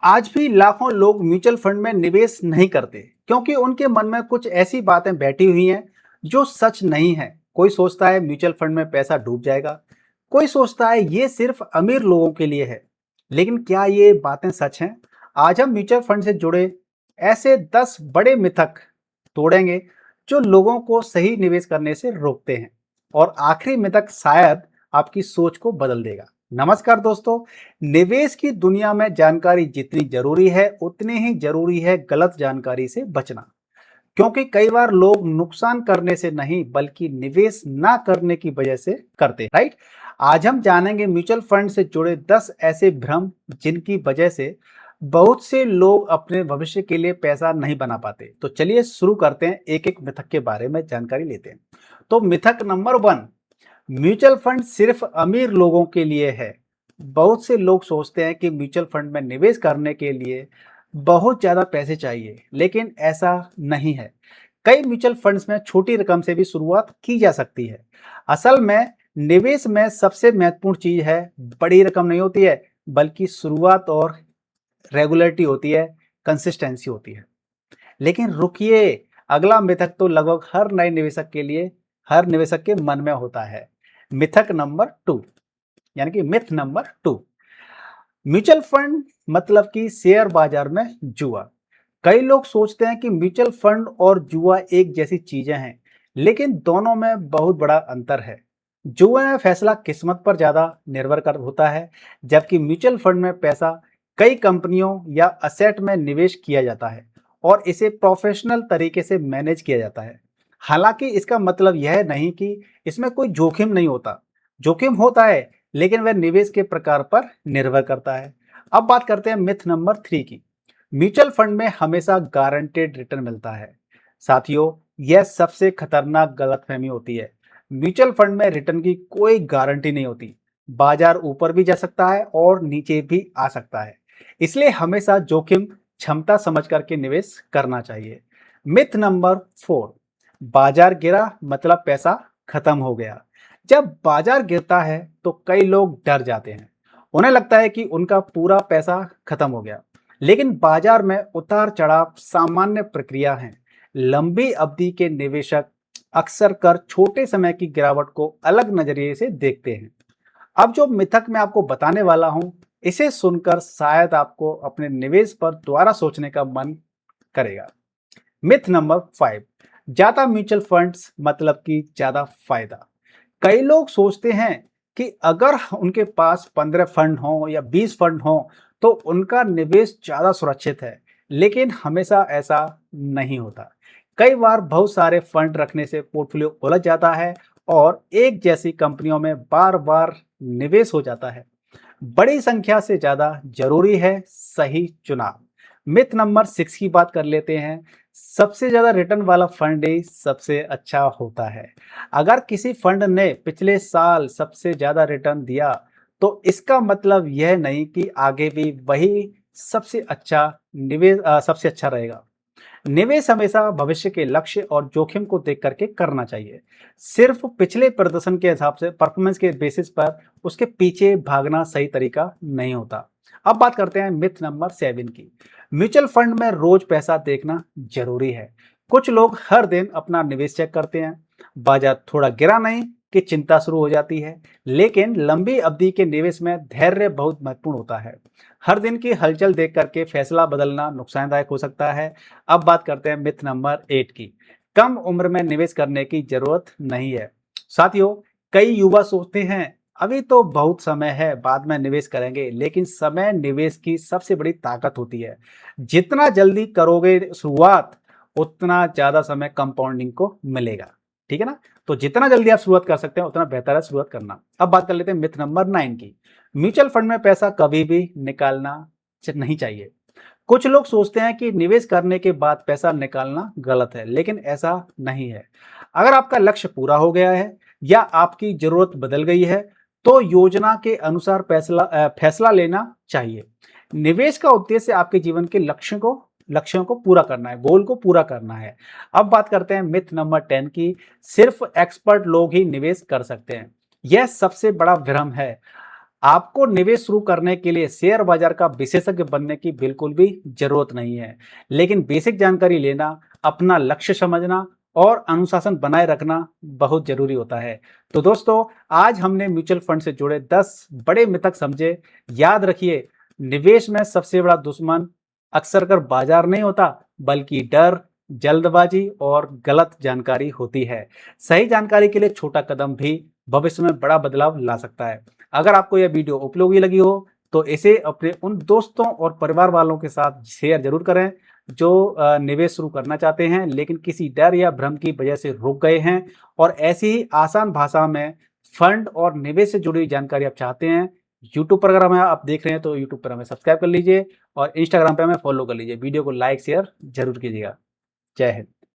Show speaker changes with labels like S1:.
S1: आज भी लाखों लोग म्यूचुअल फंड में निवेश नहीं करते क्योंकि उनके मन में कुछ ऐसी बातें बैठी हुई हैं जो सच नहीं है। कोई सोचता है म्यूचुअल फंड में पैसा डूब जाएगा, कोई सोचता है ये सिर्फ अमीर लोगों के लिए है। लेकिन क्या ये बातें सच हैं? आज हम म्यूचुअल फंड से जुड़े ऐसे 10 बड़े मिथक तोड़ेंगे जो लोगों को सही निवेश करने से रोकते हैं, और आखिरी मिथक शायद आपकी सोच को बदल देगा। नमस्कार दोस्तों, निवेश की दुनिया में जानकारी जितनी जरूरी है उतनी ही जरूरी है गलत जानकारी से बचना। क्योंकि कई बार लोग नुकसान करने से नहीं बल्कि निवेश ना करने की वजह से करते हैं, राइट। आज हम जानेंगे म्यूचुअल फंड से जुड़े 10 ऐसे भ्रम जिनकी वजह से बहुत से लोग अपने भविष्य के लिए पैसा नहीं बना पाते। तो चलिए शुरू करते हैं, एक एक मिथक के बारे में जानकारी लेते हैं। तो मिथक नंबर 1, म्यूचुअल फंड सिर्फ अमीर लोगों के लिए है। बहुत से लोग सोचते हैं कि म्यूचुअल फंड में निवेश करने के लिए बहुत ज़्यादा पैसे चाहिए, लेकिन ऐसा नहीं है। कई म्यूचुअल फंड्स में छोटी रकम से भी शुरुआत की जा सकती है। असल में निवेश में सबसे महत्वपूर्ण चीज है, बड़ी रकम नहीं होती है, बल्कि शुरुआत और रेगुलरिटी होती है, कंसिस्टेंसी होती है। लेकिन रुकिए, अगला मिथक तो लगभग हर नए निवेशक के लिए, हर निवेशक के मन में होता है। मिथक नंबर 2, यानी कि मिथ नंबर 2, म्यूचुअल फंड मतलब कि शेयर बाजार में जुआ। कई लोग सोचते हैं कि म्यूचुअल फंड और जुआ एक जैसी चीजें हैं, लेकिन दोनों में बहुत बड़ा अंतर है। जुए में फैसला किस्मत पर ज्यादा निर्भर कर होता है, जबकि म्यूचुअल फंड में पैसा कई कंपनियों या असेट में निवेश किया जाता है और इसे प्रोफेशनल तरीके से मैनेज किया जाता है। हालांकि इसका मतलब यह नहीं कि इसमें कोई जोखिम नहीं होता। जोखिम होता है, लेकिन वह निवेश के प्रकार पर निर्भर करता है। अब बात करते हैं मिथ नंबर 3 की। म्यूचुअल फंड में हमेशा गारंटेड रिटर्न मिलता है। साथियों, यह सबसे खतरनाक गलतफहमी होती है। म्यूचुअल फंड में रिटर्न की कोई गारंटी नहीं होती। बाजार ऊपर भी जा सकता है और नीचे भी आ सकता है। इसलिए हमेशा जोखिम क्षमता समझ करके निवेश करना चाहिए। मिथ नंबर 4, बाजार गिरा मतलब पैसा खत्म हो गया। जब बाजार गिरता है तो कई लोग डर जाते हैं। उन्हें लगता है कि उनका पूरा पैसा खत्म हो गया। लेकिन बाजार में उतार चढ़ाव सामान्य प्रक्रिया है। लंबी अवधि के निवेशक अक्सर कर छोटे समय की गिरावट को अलग नजरिए से देखते हैं। अब जो मिथक मैं आपको बताने वाला हूं, इसे सुनकर शायद आपको अपने निवेश पर दोबारा सोचने का मन करेगा। मिथ नंबर 5, ज्यादा म्यूचुअल फंड्स मतलब कि ज्यादा फायदा। कई लोग सोचते हैं कि अगर उनके पास 15 फंड हो या 20 फंड हो तो उनका निवेश ज्यादा सुरक्षित है, लेकिन हमेशा ऐसा नहीं होता। कई बार बहुत सारे फंड रखने से पोर्टफोलियो उलझ जाता है और एक जैसी कंपनियों में बार बार निवेश हो जाता है। बड़ी संख्या से ज्यादा जरूरी है सही चुनाव। मिथ नंबर 6 की बात कर लेते हैं। सबसे ज्यादा रिटर्न वाला फंड ही सबसे अच्छा होता है। अगर किसी फंड ने पिछले साल सबसे ज्यादा रिटर्न दिया तो इसका मतलब यह नहीं कि आगे भी वही सबसे अच्छा सबसे अच्छा रहेगा। निवेश हमेशा भविष्य के लक्ष्य और जोखिम को देख करके करना चाहिए। सिर्फ पिछले प्रदर्शन के हिसाब से, परफॉर्मेंस के बेसिस पर उसके पीछे भागना सही तरीका नहीं होता। अब बात करते हैं मिथ नंबर 7 की। म्यूचुअल फंड में रोज पैसा देखना जरूरी है। कुछ लोग हर दिन अपना निवेश चेक करते हैं। बाजार थोड़ा गिरा नहीं कि चिंता शुरू हो जाती है। लेकिन लंबी अवधि के निवेश में धैर्य बहुत महत्वपूर्ण होता है। हर दिन की हलचल देख करके फैसला बदलना नुकसानदायक हो सकता है। अब बात करते हैं मिथ नंबर 8 की। कम उम्र में निवेश करने की जरूरत नहीं है। साथियों, कई युवा सोचते हैं अभी तो बहुत समय है, बाद में निवेश करेंगे, लेकिन समय निवेश की सबसे बड़ी ताकत होती है। जितना जल्दी करोगे शुरुआत, उतना ज्यादा समय कंपाउंडिंग को मिलेगा। ठीक है ना? तो जितना जल्दी आप शुरुआत कर सकते हैं उतना बेहतर है शुरुआत करना। अब बात कर लेते हैं मिथ नंबर 9 की। म्यूचुअल फंड में पैसा कभी भी निकालना नहीं चाहिए। कुछ लोग सोचते हैं कि निवेश करने के बाद पैसा निकालना गलत है, लेकिन ऐसा नहीं है। अगर आपका लक्ष्य पूरा हो गया है या आपकी जरूरत बदल गई है तो योजना के अनुसार फैसला लेना चाहिए। निवेश का उद्देश्य आपके जीवन के लक्ष्यों को पूरा करना है, गोल को पूरा करना है। अब बात करते हैं मिथ नंबर 10 की। सिर्फ एक्सपर्ट लोग ही निवेश कर सकते हैं। यह सबसे बड़ा भ्रम है। आपको निवेश शुरू करने के लिए शेयर बाजार का विशेषज्ञ बनने की बिल्कुल भी जरूरत नहीं है, लेकिन बेसिक जानकारी लेना, अपना लक्ष्य समझना और अनुशासन बनाए रखना बहुत जरूरी होता है। तो दोस्तों, आज हमने म्यूचुअल फंड से जुड़े 10 बड़े मिथक समझे। याद रखिए, निवेश में सबसे बड़ा दुश्मन अक्सर कर बाजार नहीं होता, बल्कि डर, जल्दबाजी और गलत जानकारी होती है। सही जानकारी के लिए छोटा कदम भी भविष्य में बड़ा बदलाव ला सकता है। अगर आपको यह वीडियो उपयोगी लगी हो तो इसे अपने उन दोस्तों और परिवार वालों के साथ शेयर जरूर करें जो निवेश शुरू करना चाहते हैं लेकिन किसी डर या भ्रम की वजह से रुक गए हैं। और ऐसी ही आसान भाषा में फंड और निवेश से जुड़ी हुई जानकारी आप चाहते हैं, यूट्यूब पर अगर हमें आप देख रहे हैं तो यूट्यूब पर हमें सब्सक्राइब कर लीजिए और इंस्टाग्राम पर हमें फॉलो कर लीजिए। वीडियो को लाइक शेयर जरूर कीजिएगा। जय हिंद।